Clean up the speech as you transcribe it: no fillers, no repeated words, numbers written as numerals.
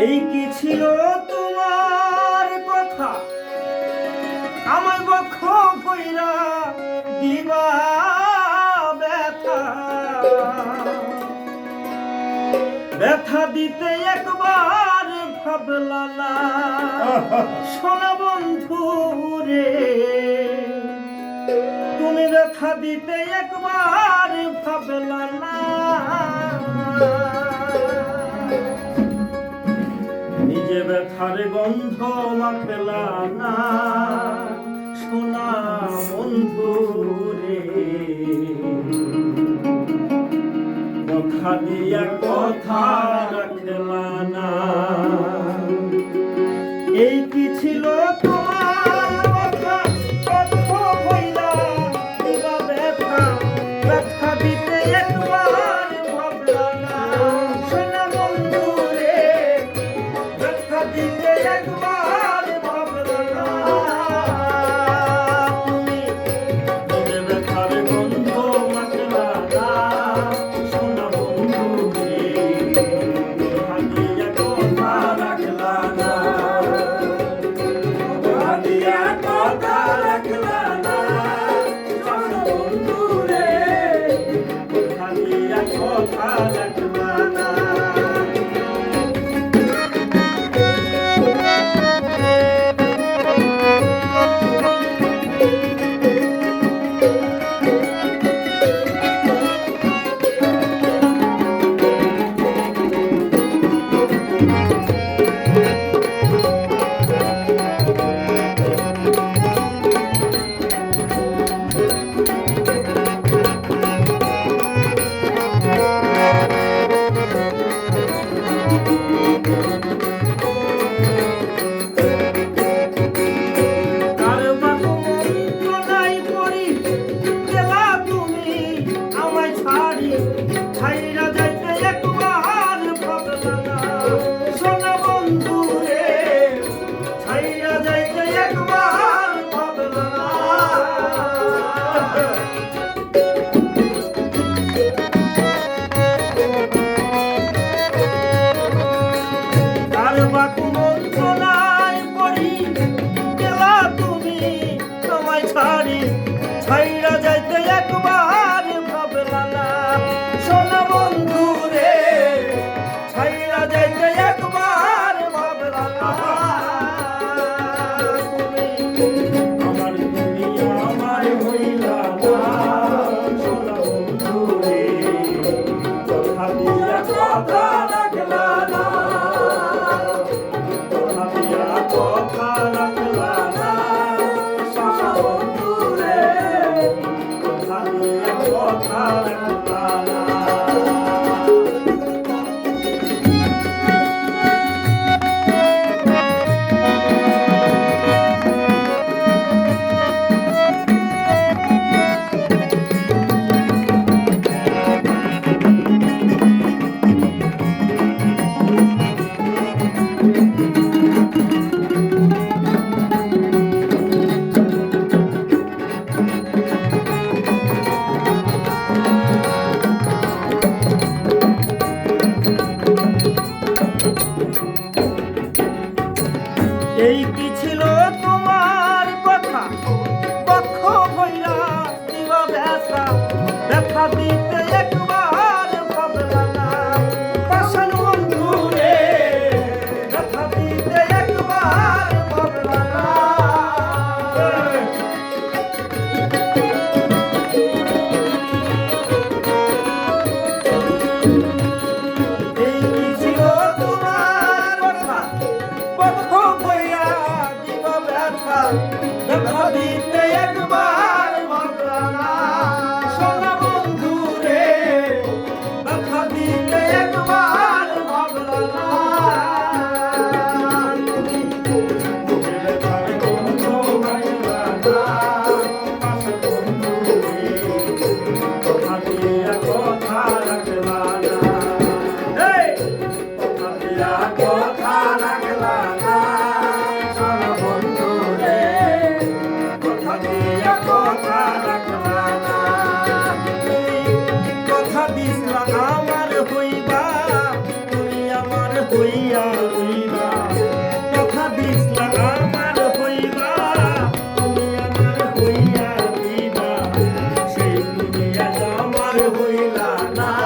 এই কি ছিল তোমার কথা আমার বক্ষ কইরা দিবা ব্যথা ব্যথা দিতে একবার ভাবলা না সোনা বন্ধু রে তুমি ব্যথা দিতে একবার ভাবলা না নিজে ব্যথার গন্ধ মাখলা না সোনা বন্ধু রে কথা দিয়া কথা রাখলা না এই কি ছিল তোমার কথা কত হইলা দিবা ব্যথা ব্যথা দিতে একবার ভাবলা না সোনা বন্ধু রে ব্যথা দিতে একবার ভাবলা না তুমি নিজে ব্যথার গন্ধ মাখলা না সোনা বন্ধু রে কথা দিয়া কথা রাখলা না কথা দিয়া কথা রাখলা না সোনা বন্ধু রে কথা দিয়া কথা রাখলা না ছাইরা যাইতে একবার ভাবলা না সোনা বন্ধু রে ছাইরা যাইতে একবার ভাবলা না আমার দুনিয়া আমার হইলা না সোনা বন্ধু রে কথা দিয়া কথা রাখলা না কথা দিয়া কথা রাখলা না সোনা বন্ধু রে কথা দিয়া কথা রাখলা না এই কি ছিল তোমার কথা বক্ষ ভইরা দিবা ব্যথা ব্যথা দিতে একবার ভাবলা না পাশান বন্ধু রে ব্যথা দিতে একবার ভাবলা না এই কি ছিল তোমার কথা বক্ষ ভইরা দিবা ব্যথা ব্যথা দিতে একবার ভাবলা না সোনা বন্ধু রে ব্যথা দিতে একবার ভাবলা না তুমি ব্যথার গন্ধ মাখলা না পাশে বন্ধু রে কথা দিয়া কথা রাখলা না কথা দিয়া কথা রাখলা না সোনা বন্ধু রে কথা দিয়া কথা রাখলা না কথা দিছিলা আমার হইবা তুমি আমার হইয়া দিবা কথা দিসলা আমার হইবা তুমি আমার হইয়া দিবা সেই তুমি আজ আমার হইলা না